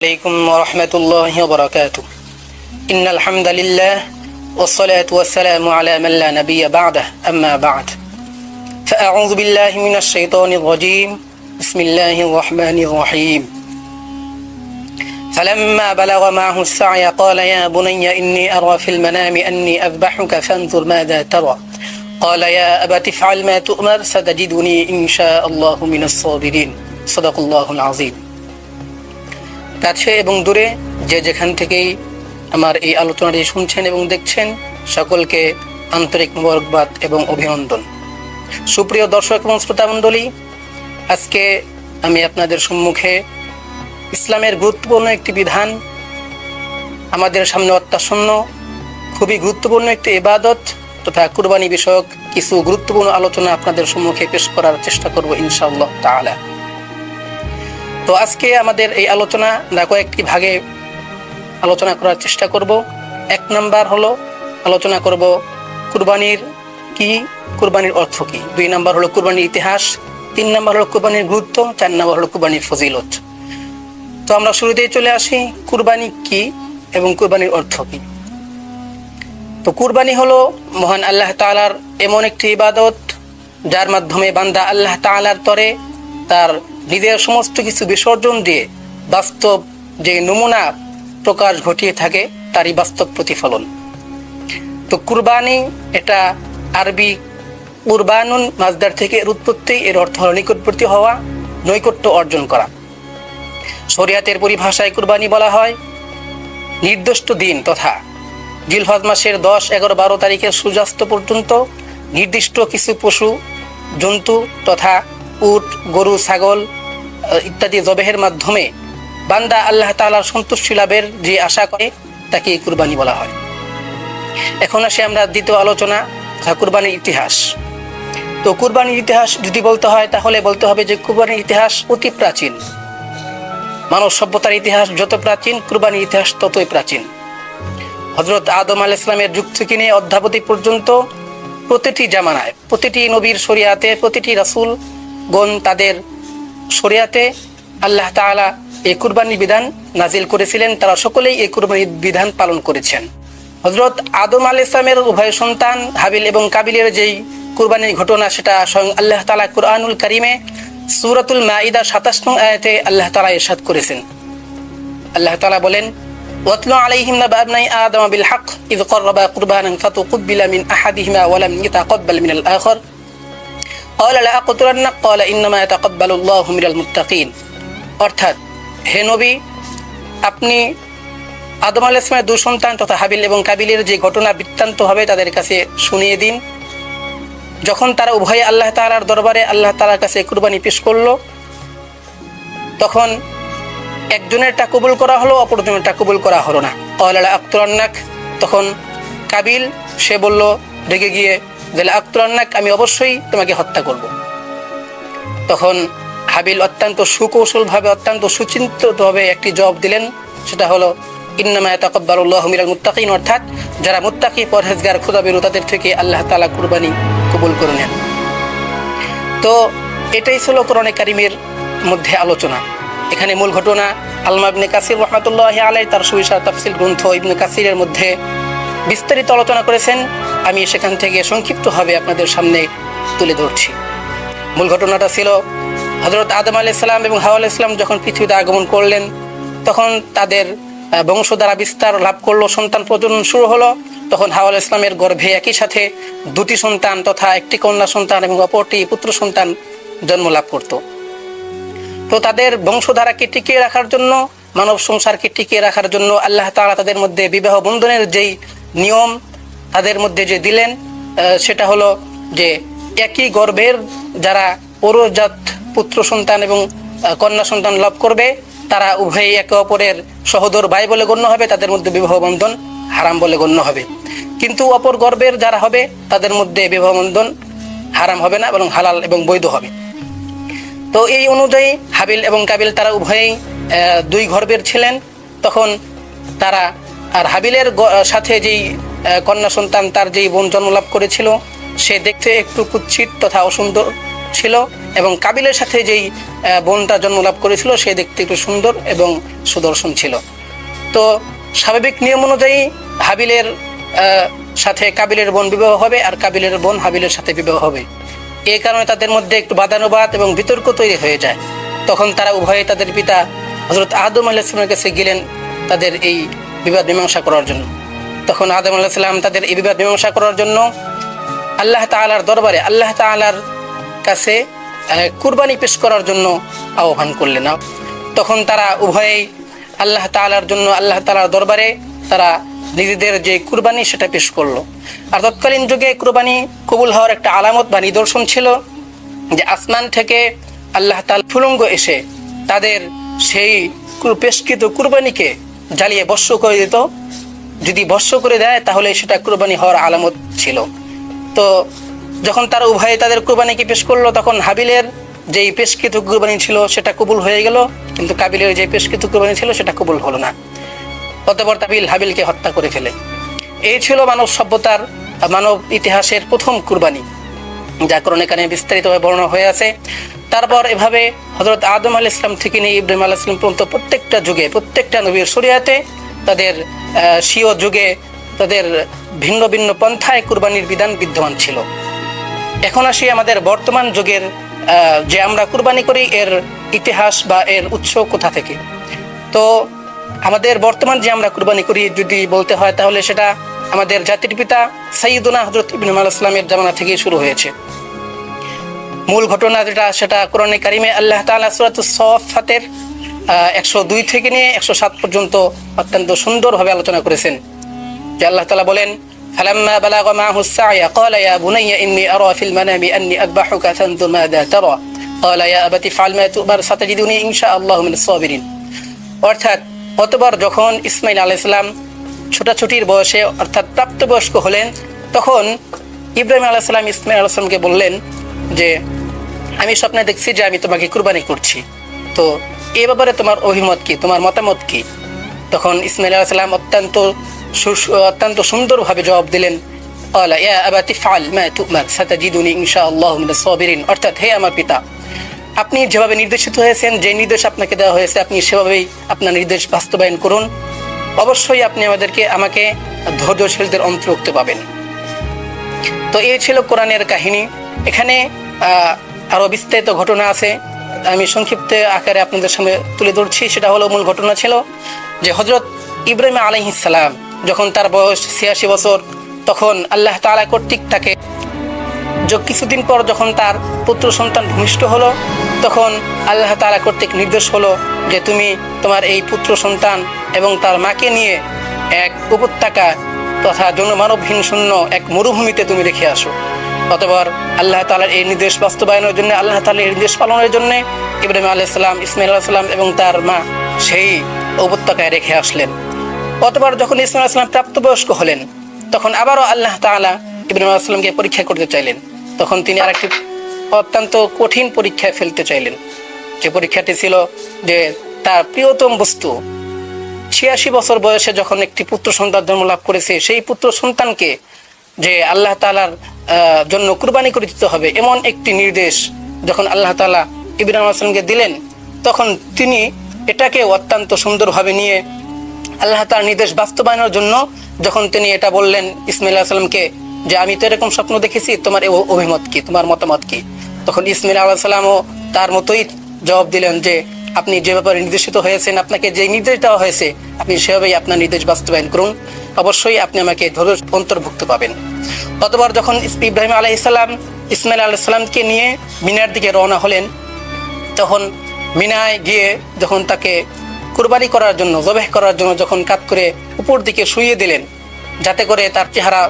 عليكم ورحمة الله وبركاته. إن الحمد لله والصلاة والسلام على من لا نبي بعده أما بعد فأعوذ بالله من الشيطان الرجيم بسم الله الرحمن الرحيم فلما بلغ معه السعي قال يا بني إني أرى في المنام أني أذبحك فانظر ماذا ترى قال يا أبت افعل ما تؤمر ستجدني إن شاء الله من الصابرين صدق الله العظيم. কাছে এবং দূরে যে যেখান থেকেই আমার এই আলোচনাটি শুনছেন এবং দেখছেন সকলকে আন্তরিক মোবারকবাদ এবং অভিনন্দন। সুপ্রিয় দর্শক এবং শ্রোতামণ্ডলী, আজকে আমি আপনাদের সম্মুখে ইসলামের গুরুত্বপূর্ণ একটি বিধান, আমাদের সামনে অত্যাসন্ন খুবই গুরুত্বপূর্ণ একটি ইবাদত তথা কুরবানি বিষয়ক কিছু গুরুত্বপূর্ণ আলোচনা আপনাদের সম্মুখে পেশ করার চেষ্টা করব ইনশাআল্লাহ তাআলা। তো আজকে আমাদের এই আলোচনা কয়েকটি ভাগে আলোচনা করার চেষ্টা করব। এক নাম্বার হলো আলোচনা করব কুরবানির কি, কুরবানির অর্থ কি। দুই নাম্বার হলো কুরবানির ইতিহাস। তিন নাম্বার হলো কুরবানির গুরুত্ব। চার নাম্বার হলো কুরবানির ফজিলত। তো আমরা শুরুতেই চলে আসি কুরবানি কি এবং কুরবানির অর্থ কি। তো কুরবানি হলো মহান আল্লাহ তাআলার এমন একটি ইবাদত যার মাধ্যমে বান্দা আল্লাহ তাআলার তরে তার নিজের সমস্ত কিছু বিসর্জন দিয়ে বাস্তব যে নমুনা প্রকাশ ঘটিয়ে থাকে তারই বাস্তব প্রতিফলন। তো কুরবানি এটা আরবি কুরবানুন মাজদার থেকে এর উৎপত্তি, এর অর্থ হলো নিকটবর্তী হওয়া, নৈকট্য অর্জন করা। শরিয়াতের পরিভাষায় কুরবানি বলা হয় নির্দিষ্ট দিন তথা জিলহজ মাসের 10, 11, 12 তারিখের সূর্যাস্ত পর্যন্ত নির্দিষ্ট কিছু পশু জন্তু তথা উট, গরু, ছাগল ইত্যাদি জবেহের মাধ্যমে বান্দা আল্লাহ তাআলার সন্তুষ্টি লাভের যে আশা করে তাকে কুরবানি বলা হয়। এখন আসি আমরা দ্বিতীয় আলোচনা, কুরবানির ইতিহাস। তো কুরবানির ইতিহাস যদি বলতে হয় তাহলে বলতে হবে যে কুরবানির ইতিহাস অতি প্রাচীন। মানব সভ্যতার ইতিহাস যত প্রাচীন, কুরবানির ইতিহাস ততই প্রাচীন। হযরত আদম আলাইহিস সালামের যুগ থেকে নিয়ে অদ্যাবধি পর্যন্ত প্রতিটি জামানায়, প্রতিটি নবীর শরিয়াতে, প্রতিটি রাসূলগণ তাদের শরিয়াতে আল্লাহ তাআলা এই কুরবানির বিধান নাজিল করেছিলেন। তারা সকলেই এই কুরবানির বিধান পালন করেছেন। হযরত আদম আলাইহিস সালামের উভয় সন্তান হাবিল এবং কাবিলের যেই কুরবানির ঘটনা, সেটা স্বয়ং আল্লাহ তাআলা কুরআনুল কারীমে সূরাতুল মাঈদা 27 নং আয়াতে আল্লাহ তাআলা ইরশাদ করেছেন। আল্লাহ তাআলা বলেন, ওয়াতলু আলাইহিম নাবা আবনাই আদম বিল হক ইয ক্বাররাবা কুরবানান ফাতুকুব্বিলা মিন আহাদিহিমা ওয়া লাম ইয়াতাকাব্বাল মিনাল আখার ক্বালা লা আকতুলান্নাক ক্বালা ইন্নামা ইয়াতাকাব্বালু আল্লাহু মিনাল মুত্তাকিন। অর্থাৎ, হে নবী, আপনি আদম আলাইহিস সালামের দুই সন্তান তথা হাবিল এবং কাবিলের যে ঘটনা বৃত্তান্ত হবে তাদের কাছে শুনিয়ে দিন। যখন তারা উভয়ে আল্লাহ তাআলার দরবারে আল্লাহ তাআলার কাছে কুরবানি পেশ করলো, তখন একজনেরটা কবুল করা হলো, অপরজনেরটা কবুল করা হলো না। ক্বালা লা আকতুলান্নাক, তখন কাবিল সে বলল রেগে গিয়ে যে লা আকতুলান্নাক, আমি অবশ্যই তোমাকে হত্যা করব। তখন হাবিল অত্যন্ত সুকৌশলভাবে, অত্যন্ত সুচিন্তিতভাবে একটি জবাব দিলেন, সেটা হলো ইন্নামা ইয়াতাকাব্বালু আল্লাহু মিনাল মুত্তাকিন, অর্থাৎ যারা মুত্তাকি, পরহেজগার, খোদাভীরু তাদের থেকে আল্লাহ তাআলা কুরবানি কবুল করে নেন। তো এটাই ছিল কোরআনে কারীমের মধ্যে আলোচনা। এখানে মূল ঘটনা আল্লামা ইবনে কাসির রাহমাতুল্লাহি আলাইহি তার সুবিশাল তাফসীর গ্রন্থ ইবনে কাসিরের মধ্যে বিস্তারিত আলোচনা করেছেন। আমি সেখান থেকে সংক্ষিপ্তভাবে আপনাদের সামনে তুলে ধরছি। মূল ঘটনাটা ছিল হযরত আদম আলাইহিস সালাম এবং হাওয়া আলাইহিস সালাম যখন পৃথিবীতে আগমন করলেন, তখন তাদের বংশধারা বিস্তার লাভ করলো, সন্তান প্রজনন শুরু হলো। তখন হাওয়া আলাইহিস সালামের গর্ভে একই সাথে দুটি সন্তান তথা একটি কন্যা সন্তান এবং অপরটি পুত্র সন্তান জন্ম লাভ করত। তো তাদের বংশধারাকে টিকিয়ে রাখার জন্য, মানব সংসারকে টিকিয়ে রাখার জন্য আল্লাহ তাআলা তাদের মধ্যে বিবাহ বন্ধনের যেই নিয়ম তাদের মধ্যে যে দিলেন, সেটা হলো যে একই গর্ভের যারা পৌরজাত পুত্র সন্তান এবং কন্যা সন্তান লাভ করবে তারা উভয়ই একে অপরের সহোদর ভাই বলে গণ্য হবে, তাদের মধ্যে বিবাহ বন্ধন হারাম বলে গণ্য হবে। কিন্তু অপর গর্ভের যারা হবে তাদের মধ্যে বিবাহ বন্ধন হারাম হবে না, বরং হালাল এবং বৈধ হবে। তো এই অনুযায়ী হাবিল এবং কাবিল তারা উভয়ই দুই গর্ভের ছিলেন। তখন তারা আর হাবিলের সাথে যেই কন্যা সন্তান তার যেই বোন জন্মলাভ করেছিল, সে দেখতে একটু কুৎসিত তথা অসুন্দর ছিল, এবং কাবিলের সাথে যেই বোনটা জন্মলাভ করেছিল সে দেখতে একটু সুন্দর এবং সুদর্শন ছিল। তো স্বাভাবিক নিয়ম অনুযায়ী হাবিলের সাথে কাবিলের বোন বিবাহ হবে, আর কাবিলের বোন হাবিলের সাথে বিবাহ হবে। এই কারণে তাদের মধ্যে একটু বাদানুবাদ এবং বিতর্ক তৈরি হয়ে যায়। তখন তারা উভয়ে তাদের পিতা হযরত আদম আলাইহিস সালামের কাছে গেলেন তাদের এই বিবাদ মীমাংসা করার জন্য। তখন আদম আলাইহিস সালাম তাদের এই বিবাদ মীমাংসা করার জন্য আল্লাহ তাআলার দরবারে, আল্লাহ তাআলার কাছে কুরবানি পেশ করার জন্য আহ্বান করলেন। তখন তারা উভয়েই আল্লাহ তাআলার জন্য আল্লাহ তাআলার দরবারে তারা নিজেদের যে কুরবানি সেটা পেশ করলো। আর তৎকালীন যুগে কুরবানি কবুল হওয়ার একটা আলামত বা নিদর্শন ছিল যে আসমান থেকে আল্লাহ তাআলা ফুলঙ্গ এসে তাদের সেই পেশকৃত কুরবানিকে জ্বালিয়ে ভস্ম করে দিত। যদি ভস্ম করে দেয় তাহলে সেটা কুরবানি হওয়ার আলামত ছিল। তো যখন তারা উভয়ে তাদের কুরবানিকে পেশ করলো, তখন হাবিলের যেই পেশকৃত কুরবানি ছিল সেটা কবুল হয়ে গেল, কিন্তু কাবিলের যে পেশকৃত কুরবানি ছিল সেটা কবুল হলো না। অতঃপর কাবিল হাবিলকে হত্যা করে ফেলে। এই ছিল মানব সভ্যতার, মানব ইতিহাসের প্রথম কুরবানি, যা কোরআনে কারিমে বিস্তারিতভাবে বর্ণনা হয়ে আছে। তারপর এভাবে হযরত আদম আলাইহিস সালাম থেকে নিয়ে ইব্রাহিম আলাইহিস সালাম পর্যন্ত প্রত্যেকটা যুগে প্রত্যেকটা নবীর শরীয়তে তাদের স্বীয় যুগে তাদের ভিন্ন ভিন্ন পন্থায় কুরবানির বিধান বিদ্যমান ছিল। এখন আসি আমাদের বর্তমান যুগের যে আমরা কুরবানি করি এর ইতিহাস বা এর উৎস কোথা থেকে। তো আমাদের বর্তমান যে আমরা কুরবানি করি যদি বলতে হয় তাহলে সেটা আমাদের জাতির পিতা সাইয়্যিদুনা হযরত ইব্রাহিম আলাইহিস সালামের জামানা থেকেই শুরু হয়েছে। মূল ঘটনা যেটা সেটা কোরআনে কারিমে আল্লাহ তাআলা সূরাতুস সাফফাতের 102 থেকে নিয়ে 107 পর্যন্ত অত্যন্ত সুন্দরভাবে আলোচনা করেছেন। যে আল্লাহ তাআলা বলেন, فلما بلغ معه السعي قال يا بني إني أرى في المنام أني أذبحك فانظر ماذا ترى قال يا أبت افعل ما تؤمر ستجدني إن شاء الله من الصابرين। অর্থাৎ অতঃপর যখন ইসমাঈল আলাইহিস সালাম ছোটাছুটির বয়সে অর্থাৎ প্রাপ্তবয়স্ক হলেন, তখন ইব্রাহিম আলাইহিস সালাম ইসমাঈল আলাইহিস সালামকে বললেন যে আমি স্বপ্নে দেখছি যে আমি তোমাকে কুরবানি করছি, তো এ ব্যাপারে তোমার অভিমত কি, তোমার মতামত কি? তখন ইসমাঈল আলাইহিস সালাম অত্যন্ত সুন্দরভাবে জবাব দিলেন, ক্বালা ইয়া আবাতি ইফআল মা তু'মার সাতাজিদুনি ইনশাআল্লাহু মিনাস সাবিরিন। অর্থাৎ হে আমার পিতা, আপনি যেভাবে নির্দেশিত হয়েছেন, যে নির্দেশ আপনাকে দেওয়া হয়েছে আপনি সেভাবেই আপনার নির্দেশ বাস্তবায়ন করুন, অবশ্যই আপনি আমাকে ধৈর্যশীলদের অন্তর্ভুক্ত পাবেন। তো এই ছিল কোরআনের কাহিনী। এখানে আরো বিস্তারিত ঘটনা আছে, আমি সংক্ষিপ্ত আকারে আপনাদের সামনে তুলে ধরছি। সেটা হলো, মূল ঘটনা ছিল যে হযরত ইব্রাহিম আলাইহিস সালাম যখন তার বয়স 86 বছর, তখন আল্লাহ তাআলা কর্তৃক তাকে কিছুদিন পর যখন তার পুত্র সন্তান ভূমিষ্ঠ হলো, তখন আল্লাহ তাআলা কর্তৃক নির্দেশ হলো যে তুমি তোমার এই পুত্র সন্তান এবং তার মাকে নিয়ে এক উপত্যকা তথা জনমানবহীন শূন্য এক মরুভূমিতে তুমি রেখে আসো। অতঃপর আল্লাহ তাআলার এই নির্দেশ বাস্তবায়নের জন্য, আল্লাহ তাআলার এই নির্দেশ পালনের জন্য ইব্রাহিম আলাইহিস সালাম, ইসমাঈল আলাইহিস সালাম এবং তার মা সেই উপত্যকায় রেখে আসলেন। অতঃপর যখন ইসমাঈল আলাইহিস সালাম প্রাপ্তবয়স্ক হলেন, তখন আবারও আল্লাহ তাআলা ইব্রাহিম আলাইহিস সালামকে পরীক্ষা করতে চাইলেন। তখন তিনি আরেকটি অত্যন্ত কঠিন পরীক্ষায় ফেলতে চাইলেন। যে পরীক্ষাটি ছিল যে তার প্রিয়তম বস্তু 86 বছর বয়সে যখন একটি পুত্র সন্তান জন্ম লাভ করেছে, সেই পুত্র সন্তানকে যে আল্লাহ তাআলার জন্য কুরবানি করে দিতে হবে এমন একটি নির্দেশ যখন আল্লাহ তাআলা ইব্রাহিম আলাইহিস সালামকে দিলেন, তখন তিনি এটাকে অত্যন্ত সুন্দরভাবে নিয়ে আল্লাহ তাআলার নির্দেশ বাস্তবায়নের জন্য যখন তিনি এটা বললেন ইসমাঈল আলাইহিস সালামকে যে আমি তো এরকম স্বপ্ন দেখেছি, তোমার অভিমত কি, তোমার মতামত কি? তখন ইসমাঈল আলাইহিস সালামও তার মতোই জবাব দিলেন যে আপনি যে ব্যাপারে নির্দেশিত হয়েছেন, আপনাকে যে নির্দেশ দেওয়া হয়েছে আপনি সেভাবেই আপনার নির্দেশ বাস্তবায়ন করুন, অবশ্যই আপনি আমাকে অন্তর্ভুক্ত পাবেন। অতঃপর যখন ইব্রাহিম আলাইহিস সালাম ইসমাঈল আলাইহিস সালামকে নিয়ে মিনার দিকে রওনা হলেন, তখন মিনায় গিয়ে যখন তাকে কুরবানি করার জন্য, জবাহ করার জন্য যখন কাত করে উপর দিকে শুইয়ে দিলেন যাতে করে তার চেহারা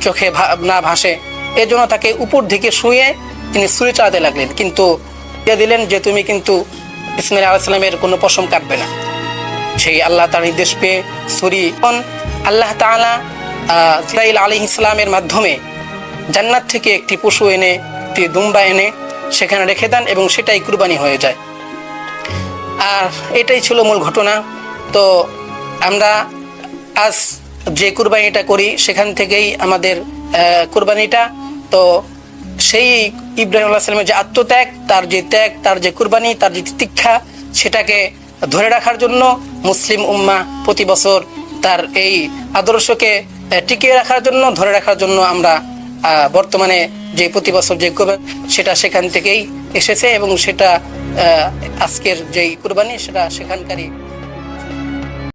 চোখে না ভাসে, এর জন্য তাকে উপর দিকে শুয়ে তিনি ছুরি চালাতে লাগলেন, কিন্তু দিলেন যে তুমি কিন্তু ইসমাঈল আলাইহিস সালামের কোনো পশম কাটবে না। সেই আল্লাহ তার নির্দেশ পেয়ে ছুরি আল্লাহ তাআলা জিবরাইল আলাইহিস সালামের মাধ্যমে জান্নাত থেকে একটি পশু এনে, একটি দুম্বা এনে সেখানে রেখে দেন এবং সেটাই কুরবানি হয়ে যায়। আর এটাই ছিল মূল ঘটনা। তো আমরা আজ যে কুরবানিটা করি সেখান থেকেই আমাদের কুরবানিটা, তো সেই ইব্রাহিম আলাইহিস সালামের যে আত্মত্যাগ, তার যে ত্যাগ, তার যে কুরবানি, তার যে তিতিক্ষা, সেটাকে ধরে রাখার জন্য মুসলিম উম্মাহ প্রতি বছর তার এই আদর্শকে টিকিয়ে রাখার জন্য, ধরে রাখার জন্য আমরা বর্তমানে যে প্রতি বছর যে সেটা সেখান থেকেই এসেছে এবং সেটা আজকের যেই কুরবানি সেটা সেখানকারই